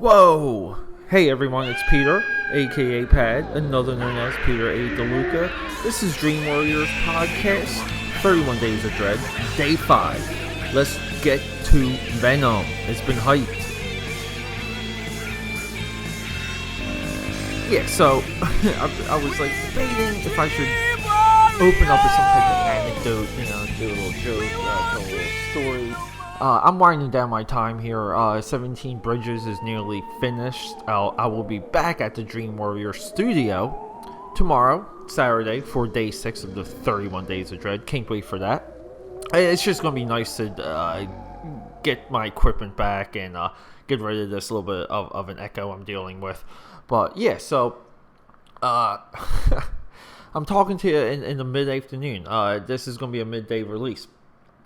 Whoa! Hey everyone, it's Peter, AKAPAD, another known as Peter A. DeLuca. This is Dream Warriors Podcast, 31 Days of Dread, Day 5. Let's get to Venom. It's been hyped. Yeah, so I was like debating if I should open up with some type of anecdote, do a little joke, tell a little story. I'm winding down my time here. 17 Bridges is nearly finished. I will be back at the Dream Warrior studio tomorrow, Saturday, for day 6 of the 31 Days of Dread. Can't wait for that. It's just going to be nice to get my equipment back and get rid of this little bit of an echo I'm dealing with. But yeah, so I'm talking to you in the mid-afternoon. This is going to be a midday release.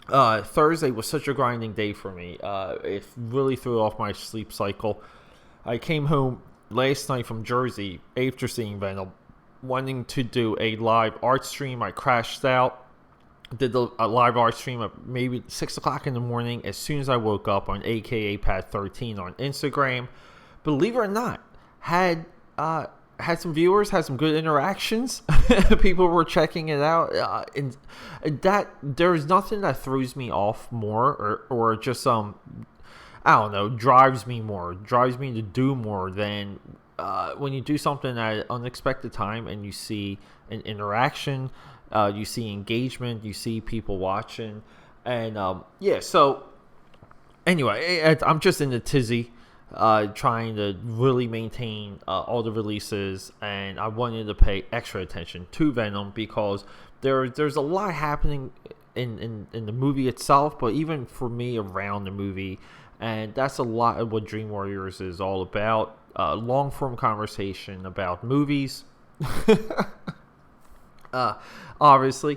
Thursday was such a grinding day for me. It really threw off my sleep cycle. I came home last night from Jersey after seeing Venom, wanting to do a live art stream. I crashed out, did a live art stream at maybe 6 o'clock in the morning as soon as I woke up on AKAPAD13 on Instagram. Believe it or not, had some viewers, had some good interactions. People were checking it out, and that there's nothing that throws me off more or just I don't know, drives me to do more than when you do something at an unexpected time and you see an interaction, you see engagement, you see people watching, and so anyway, I'm just in the tizzy. Trying to really maintain all the releases, and I wanted to pay extra attention to Venom because there's a lot happening in the movie itself, but even for me around the movie, and that's a lot of what Dream Warriors is all about. Long form conversation about movies. Obviously,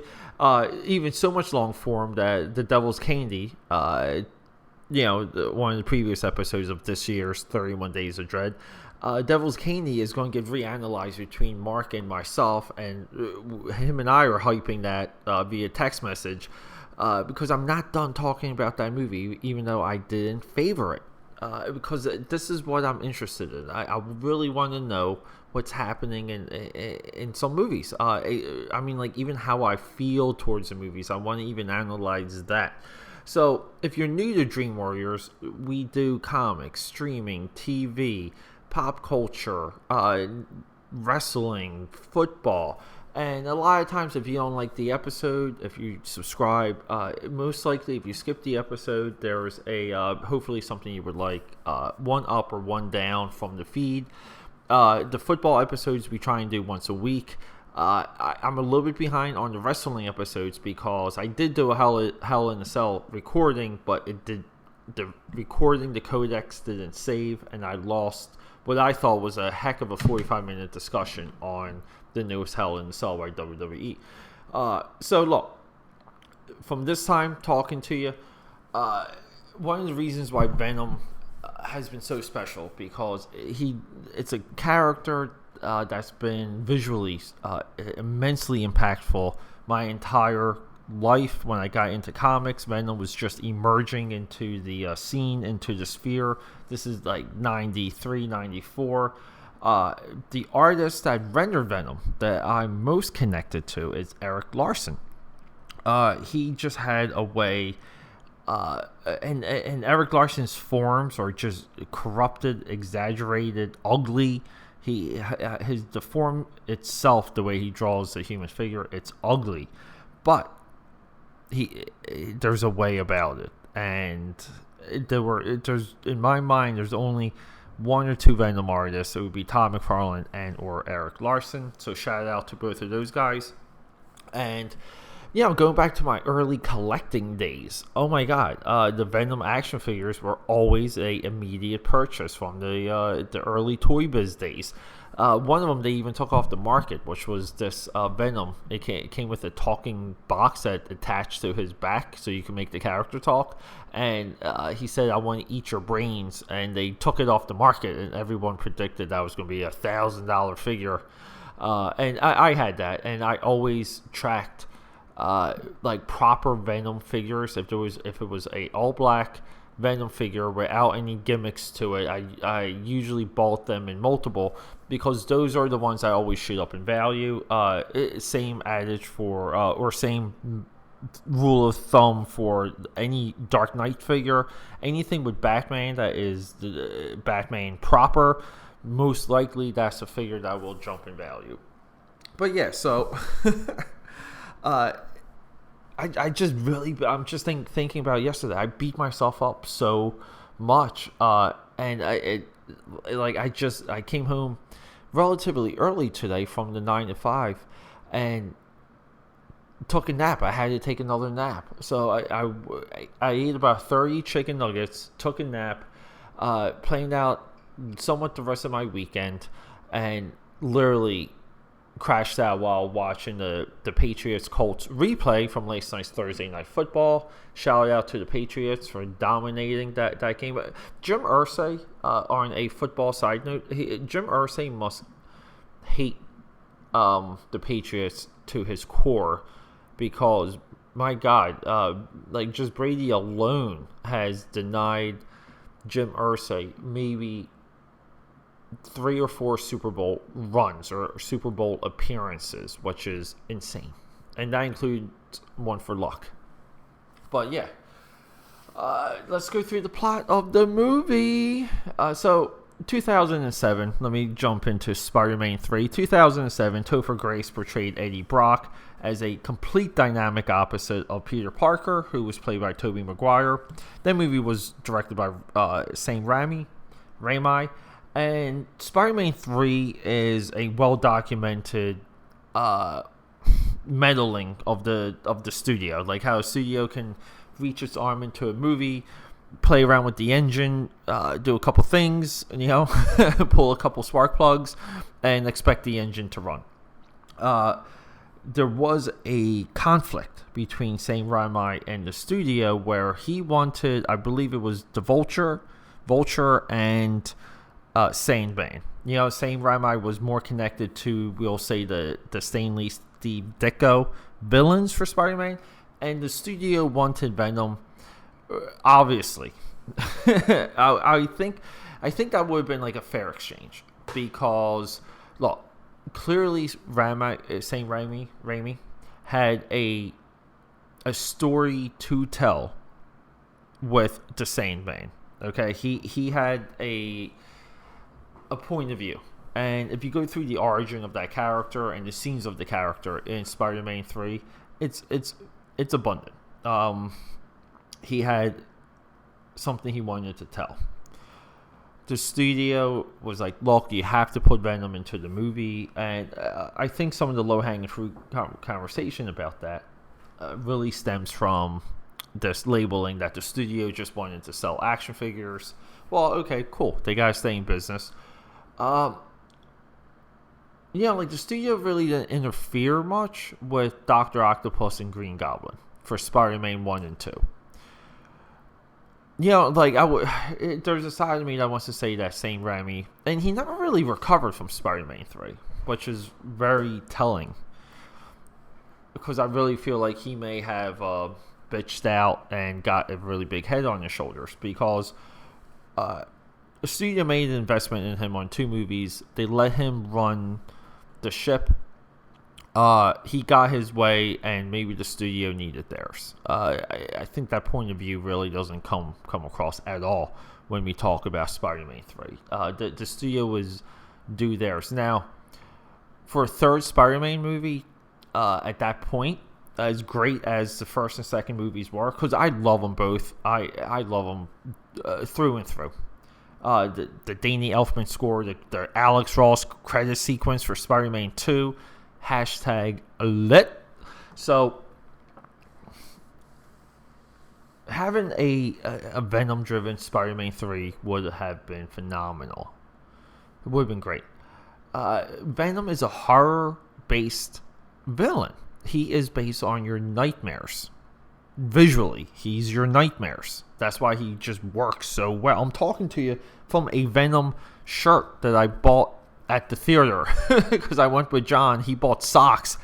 even so much long form that The Devil's Candy, one of the previous episodes of this year's 31 Days of Dread, Devil's Candy is going to get reanalyzed between Mark and myself, and him and I are hyping that via text message because I'm not done talking about that movie, even though I didn't favor it, because this is what I'm interested in. I really want to know what's happening in some movies. I mean, like, even how I feel towards the movies. I want to even analyze that. So, if you're new to Dream Warriors, we do comics, streaming, TV, pop culture, wrestling, football, and a lot of times if you don't like the episode, if you subscribe, most likely if you skip the episode, there's a hopefully something you would like, one up or one down from the feed. The football episodes we try and do once a week. I'm a little bit behind on the wrestling episodes because I did do a Hell in a Cell recording, but the codecs didn't save, and I lost what I thought was a heck of a 45-minute discussion on the newest Hell in a Cell by WWE. So look, from this time talking to you, one of the reasons why Venom has been so special because it's a character that's been visually immensely impactful my entire life. When I got into comics, Venom was just emerging into the scene, into the sphere. This is like 93, 94. The artist that rendered Venom that I'm most connected to is Eric Larson. He just had a way, and Eric Larson's forms are just corrupted, exaggerated, ugly. The form itself, the way he draws the human figure, it's ugly, but there's a way about it, and there's in my mind there's only one or two Venom artists. It would be Todd McFarlane and or Eric Larson. So shout out to both of those guys. And going back to my early collecting days, oh my god, the Venom action figures were always a immediate purchase from the early Toy Biz days. One of them they even took off the market, which was this Venom. It came with a talking box that attached to his back, so you can make the character talk. And he said, "I want to eat your brains," and they took it off the market, and everyone predicted that was going to be $1,000 figure. And I had that, and I always tracked like proper Venom figures. If it was a all black Venom figure without any gimmicks to it, I usually bought them in multiple because those are the ones I always shoot up in value. Same adage for, or same rule of thumb for any Dark Knight figure. Anything with Batman that is the Batman proper, most likely that's a figure that will jump in value. But yeah, so I'm just thinking about yesterday. I beat myself up so much, and I came home relatively early today from the 9 to 5, and took a nap. I had to take another nap, so I ate about 30 chicken nuggets, took a nap, planned out somewhat the rest of my weekend, and literally crashed out while watching the Patriots-Colts replay from last night's Thursday Night Football. Shout out to the Patriots for dominating that game. Jim Irsay, on a football side note, Jim Irsay must hate the Patriots to his core, because my God, just Brady alone has denied Jim Irsay maybe 3 or 4 Super Bowl runs or Super Bowl appearances, which is insane. And that includes one for luck. But yeah, let's go through the plot of the movie. So 2007, let me jump into Spider-Man 3. 2007, Topher Grace portrayed Eddie Brock as a complete dynamic opposite of Peter Parker, who was played by Tobey Maguire. That movie was directed by Sam Raimi. And Spider-Man 3 is a well-documented meddling of the studio, like how a studio can reach its arm into a movie, play around with the engine, do a couple things, pull a couple spark plugs, and expect the engine to run. There was a conflict between Sam Raimi and the studio where he wanted, I believe it was the Vulture, and Sandman. Sam Raimi was more connected to, we'll say, the Stan Lee, Steve Ditko villains for Spider-Man, and the studio wanted Venom. Obviously, I think that would have been like a fair exchange, because look, clearly Sam Raimi had a story to tell with the Sandman. Okay, he had a point of view, and if you go through the origin of that character and the scenes of the character in Spider-Man 3, it's abundant. He had something he wanted to tell. The studio was like, look, you have to put Venom into the movie, and I think some of the low-hanging fruit conversation about that really stems from this labeling that the studio just wanted to sell action figures. Well, okay, cool. They gotta stay in business. The studio really didn't interfere much with Dr. Octopus and Green Goblin for Spider-Man 1 and 2. There's a side of me that wants to say that Sam Raimi, and he never really recovered from Spider-Man 3, which is very telling, because I really feel like he may have bitched out and got a really big head on his shoulders, because the studio made an investment in him on 2 movies. They let him run the ship. He got his way, and maybe the studio needed theirs. I think that point of view really doesn't come across at all when we talk about Spider-Man 3. The studio was due theirs. Now, for a third Spider-Man movie, at that point, as great as the first and second movies were, because I love them both. I love them through and through. The Danny Elfman score, the Alex Ross credit sequence for Spider-Man 2, #lit. So having a Venom-driven Spider-Man 3 would have been phenomenal. It would have been great. Venom is a horror-based villain. He is based on your nightmares. Visually, he's your nightmares. That's why he just works so well. I'm talking to you from a Venom shirt that I bought at the theater because I went with John. He bought socks.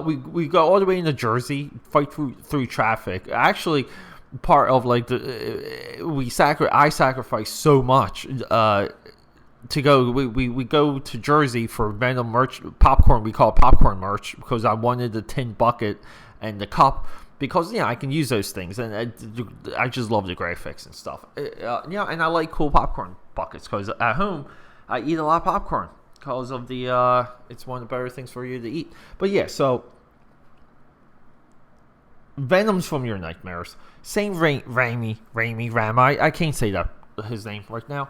We go all the way into Jersey, fight through traffic. Actually, part of like I sacrificed so much to go. We go to Jersey for Venom merch, popcorn. We call it popcorn merch because I wanted the tin bucket and the cup because I can use those things, and I just love the graphics and stuff. And I like cool popcorn buckets because at home I eat a lot of popcorn because of the it's one of the better things for you to eat. But yeah, so Venom's from your nightmares. Same Raimi. I can't say that his name right now.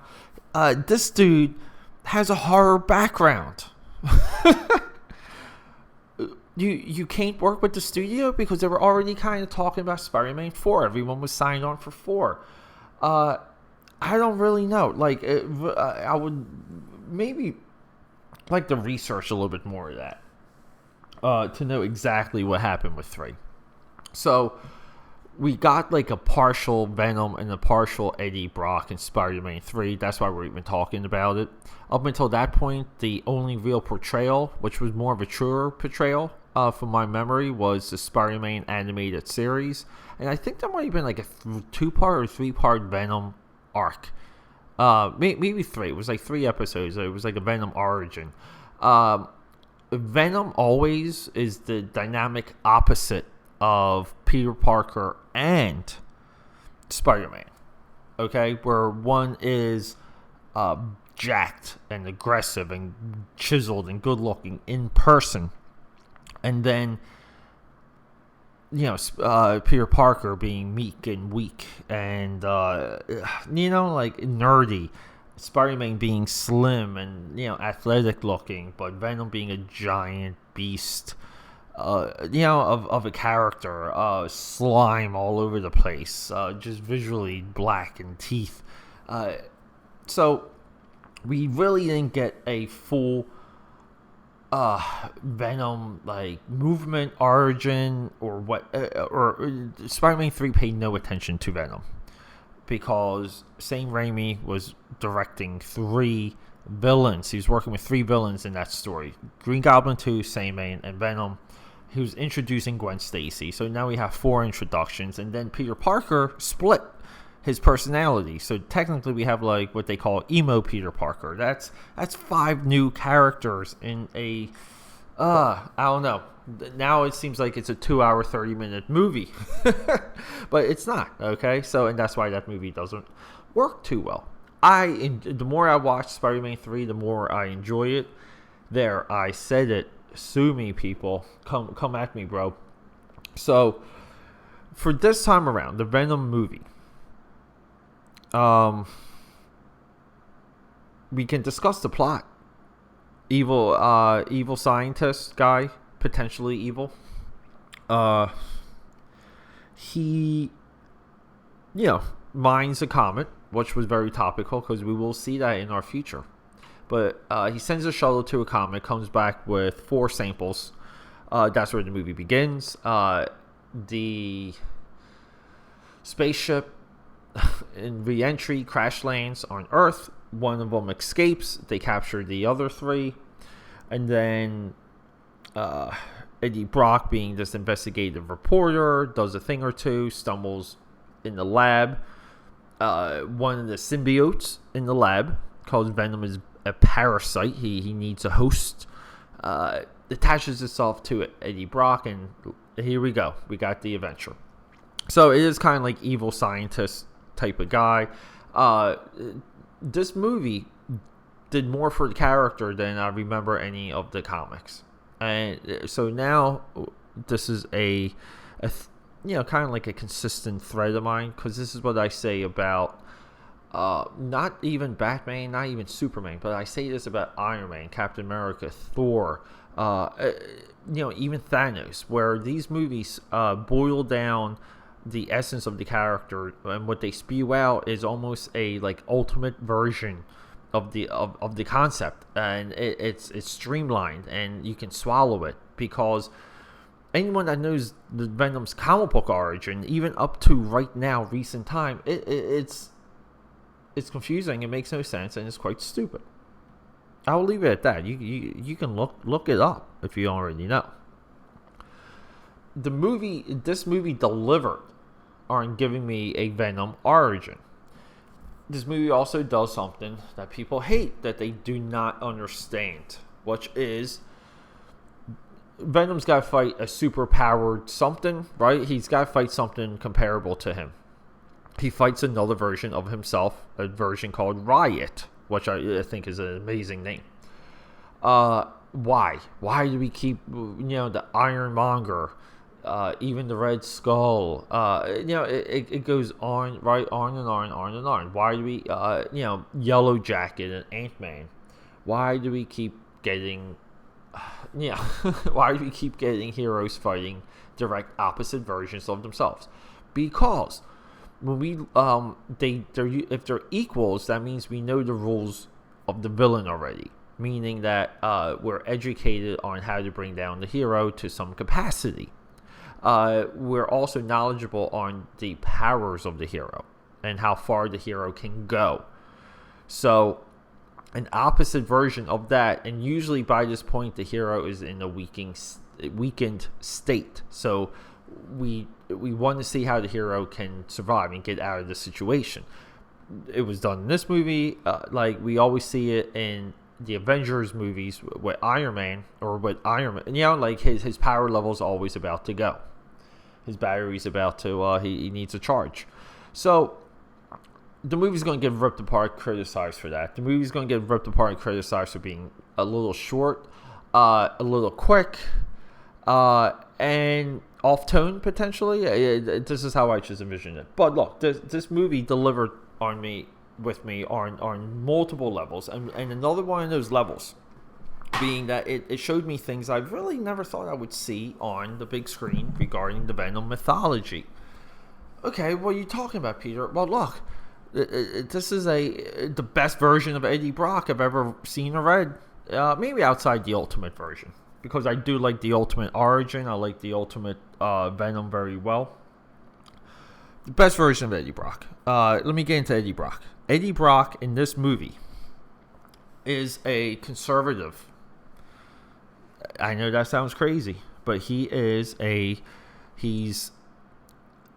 This dude has a horror background. You can't work with the studio because they were already kind of talking about Spider-Man 4. Everyone was signed on for 4. I don't really know. Like, I would maybe like to research a little bit more of that to know exactly what happened with 3. So we got like a partial Venom and a partial Eddie Brock in Spider-Man 3. That's why we're even talking about it. Up until that point, the only real portrayal, which was more of a truer portrayal from my memory, was the Spider-Man animated series. And I think that might have been like a 2-part or 3-part Venom arc. Maybe 3. It was like 3 episodes. It was like a Venom origin. Venom always is the dynamic opposite of Peter Parker and Spider-Man. Okay? Where one is jacked and aggressive and chiseled and good looking in person, and then Peter Parker being meek and weak and like nerdy, Spider-Man being slim and athletic looking, but Venom being a giant beast of a character, slime all over the place, just visually black and teeth. So we really didn't get a full Venom like movement origin or what, or Spider-Man 3 paid no attention to Venom because Sam Raimi was directing 3 villains. He was working with 3 villains in that story: Green Goblin 2, Sandman, and Venom. He was introducing Gwen Stacy, so now we have 4 introductions, and then Peter Parker split his personality. So technically we have like what they call emo Peter Parker. That's 5 new characters in a I don't know. Now it seems like it's a 2-hour 30-minute movie. But it's not, okay? So and that's why that movie doesn't work too well. The more I watch Spider-Man 3, the more I enjoy it. There, I said it. Sue me, people. Come at me, bro. So for this time around, the Venom movie, we can discuss the plot. Evil scientist guy, potentially evil. He, mines a comet, which was very topical because we will see that in our future. But he sends a shuttle to a comet, comes back with 4 samples. That's where the movie begins. The spaceship in re-entry crash lands on Earth. One of them escapes. They capture the other 3. And then Eddie Brock, being this investigative reporter, does a thing or two, stumbles in the lab. One of the symbiotes in the lab, called Venom, is a parasite. He needs a host. Attaches itself to Eddie Brock, and here we go. We got the adventure. So it is kind of like evil scientist type of guy. This movie did more for the character than I remember any of the comics, and so now this is a kind of like a consistent thread of mine, because this is what I say about not even Batman, not even Superman, but I say this about Iron Man, Captain America, Thor, even Thanos, where these movies boil down the essence of the character, and what they spew out is almost a like ultimate version of the concept, and it's streamlined and you can swallow it, because anyone that knows the Venom's comic book origin, even up to right now, recent time, it's confusing, it makes no sense, and it's quite stupid. I'll leave it at that. You can look it up if you already know. This movie delivered aren't giving me a Venom origin. This movie also does something that people hate, that they do not understand, which is Venom's got to fight a super powered something, right? He's got to fight something comparable to him. He fights another version of himself, a version called Riot, which I think is an amazing name. Why? Why do we keep, the Ironmonger, even the Red Skull? It goes on, right, on and on, on and on. Why do we, Yellow Jacket and Ant-Man? Why do we keep getting, why do we keep getting heroes fighting direct opposite versions of themselves? Because when we, if they're equals, that means we know the rules of the villain already. Meaning that we're educated on how to bring down the hero to some capacity. We're also knowledgeable on the powers of the hero and how far the hero can go. So, an opposite version of that, and usually by this point the hero is in a weakened state. So, we want to see how the hero can survive and get out of the situation. It was done in this movie, like we always see it in the Avengers movies with Iron Man, like his power level is always about to go. His battery's about to, he needs a charge. So, the movie's going to get ripped apart, criticized for that. The movie's going to get ripped apart and criticized for being a little short, a little quick, and off-tone, potentially. This is how I just envisioned it. But look, this movie delivered with me on multiple levels, and another one of those levels being that it showed me things I really never thought I would see on the big screen regarding the Venom mythology. Okay, what are you talking about, Peter? Well, look, this is the best version of Eddie Brock I've ever seen or read, maybe outside the Ultimate version, because I do like the Ultimate origin. I like the Ultimate Venom very well. The best version of Eddie Brock. Let me get into Eddie Brock. Eddie Brock in this movie is a conservative. I know that sounds crazy, but he's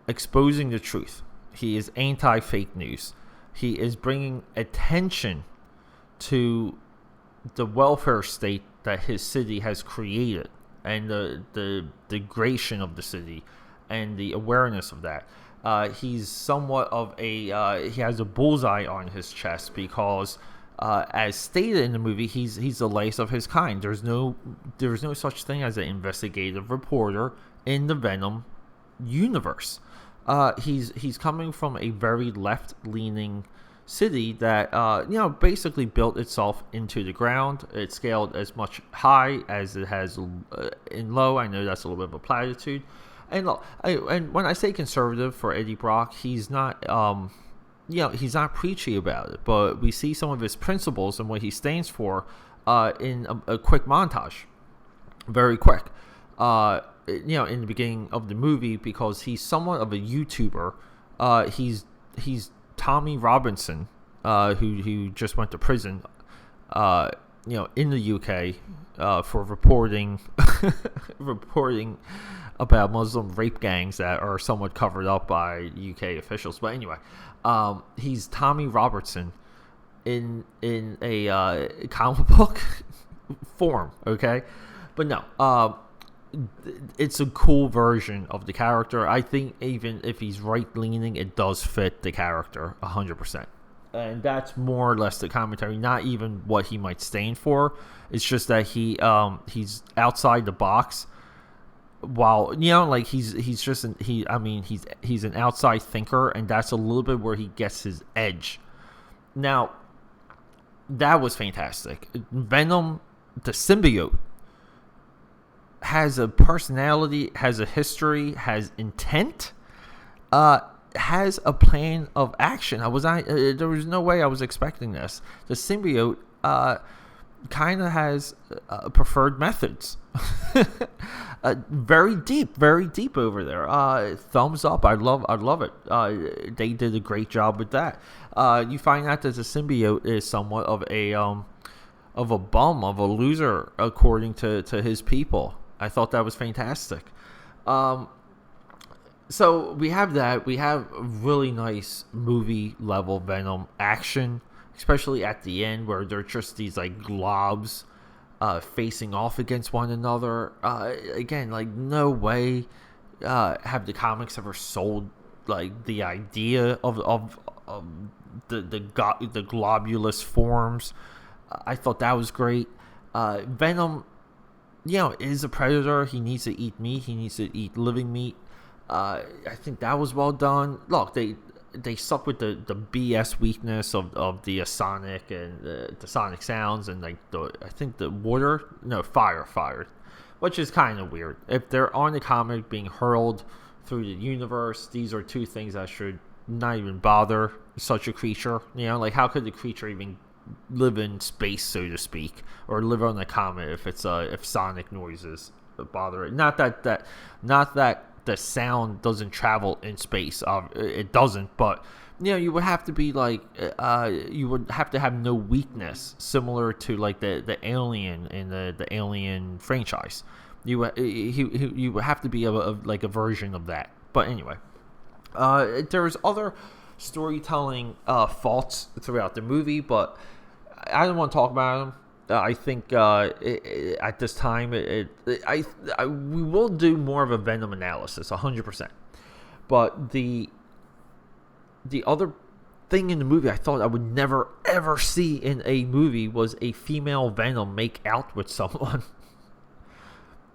exposing the truth. He is anti-fake news. He is bringing attention to the welfare state that his city has created, and the degradation of the city, and the awareness of that. He's somewhat of he has a bullseye on his chest because, as stated in the movie, he's the last of his kind. There's no such thing as an investigative reporter in the Venom universe. He's coming from a very left-leaning city that basically built itself into the ground. It scaled as much high as it has in low. I know that's a little bit of a platitude. And look, and when I say conservative for Eddie Brock, he's not, he's not preachy about it. But we see some of his principles and what he stands for in a quick montage, very quick. In the beginning of the movie, because he's somewhat of a YouTuber. He's Tommy Robinson, who just went to prison, in the UK, for reporting about Muslim rape gangs that are somewhat covered up by UK officials. But anyway, he's Tommy Robertson in a comic book form, okay? But no, it's a cool version of the character. I think even if he's right-leaning, it does fit the character 100%. And that's more or less the commentary, not even what he might stand for. It's just that he's outside the box. While he's an outside thinker, and that's a little bit where he gets his edge. Now, that was fantastic. Venom, the symbiote, has a personality, has a history, has intent, has a plan of action. There was no way I was expecting this. The symbiote kind of has preferred methods. Very deep over there. Thumbs up. I love it. They did a great job with that. You find out that the symbiote is somewhat of a bum, of a loser, according to his people. I thought that was fantastic. So we have that. We have a really nice movie level Venom action, especially at the end where they're just these like globs facing off against one another. Again, like no way have the comics ever sold like the idea of the globulous forms. I thought that was great. Venom, is a predator. He needs to eat meat. He needs to eat living meat. I think that was well done. Look, they suck with the BS weakness of the sonic and the sonic sounds and like I think the fire, which is kind of weird. If they're on the comic being hurled through the universe, these are two things that should not even bother such a creature. Like how could the creature even live in space, so to speak, or live on the comet if sonic noises bother it? Not that the sound doesn't travel in space. It doesn't, but you would have to be like you would have to have no weakness, similar to like the alien in the Alien franchise. You would have to be like a version of that. But anyway, there's other storytelling faults throughout the movie, but I don't want to talk about them. I think at this time, we will do more of a Venom analysis, 100%. But the other thing in the movie I thought I would never ever see in a movie was a female Venom make out with someone.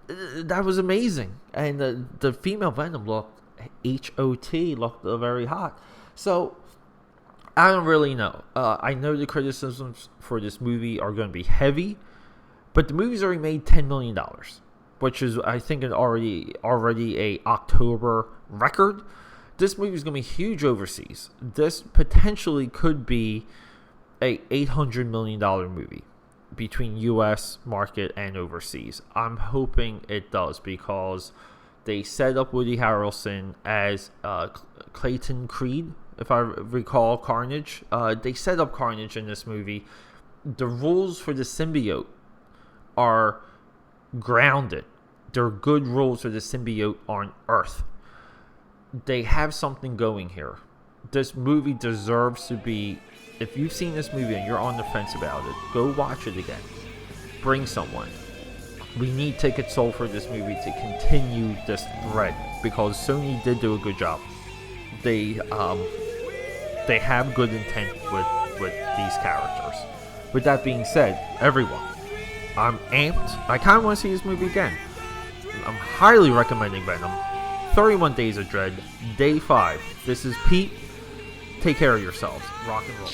That was amazing, and the female Venom looked looked very hot. So I don't really know. I know the criticisms for this movie are going to be heavy, but the movie's already made $10 million, which is, I think, already a October record. This movie is going to be huge overseas. This potentially could be a $800 million movie between U.S. market and overseas. I'm hoping it does, because they set up Woody Harrelson as Clayton Creed, if I recall, Carnage. They set up Carnage in this movie. The rules for the symbiote are grounded. They're good rules for the symbiote on Earth. They have something going here. This movie deserves to be... If you've seen this movie and you're on the fence about it, go watch it again. Bring someone. We need tickets sold for this movie to continue this thread, because Sony did do a good job. They have good intent with these characters. With that being said, everyone, I'm amped. I kind of want to see this movie again. I'm highly recommending Venom. 31 Days of Dread, Day 5. This is Pete. Take care of yourselves. Rock and roll.